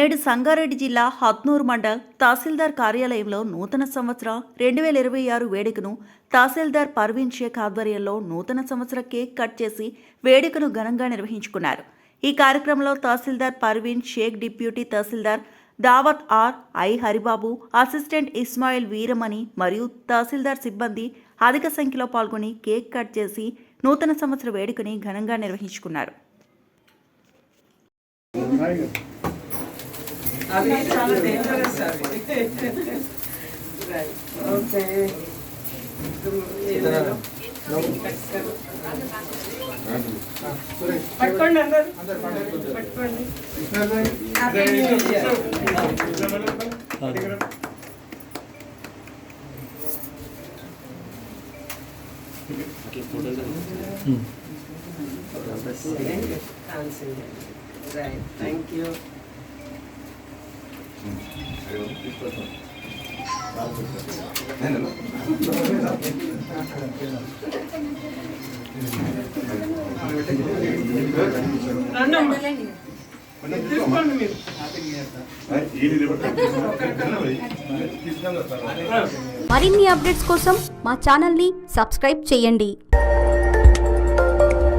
నేడు సంగారెడ్డి జిల్లా హత్నూర్ మండల్ తహసీల్దార్ కార్యాలయంలో నూతన సంవత్సర 2026 వేడుకను తహసీల్దార్ పర్వీన్ షేక్ ఆధ్వర్యంలో నూతన సంవత్సర కేక్ కట్ చేసి వేడుకను ఘనంగా నిర్వహించుకున్నారు. ఈ కార్యక్రమంలో tahsildar Parveen Sheikh, deputy tahsildar Dawath R I Haribabu, assistant Ismail Veeramani మరియు తహసీల్దార్ సిబ్బంది అధిక సంఖ్యలో పాల్గొని కేక్ కట్ చేసి నూతన సంవత్సర వేడుకని ఘనంగా నిర్వహించుకున్నారు. అవి చాలా డేంజరస్ అవి. ఓకే పట్టుకోండి అందరు పట్టుకోండి. Happy new year. Right, thank you. మరిన్ని అప్డేట్స్ కోసం మా ఛానల్ని సబ్స్క్రైబ్ చేయండి.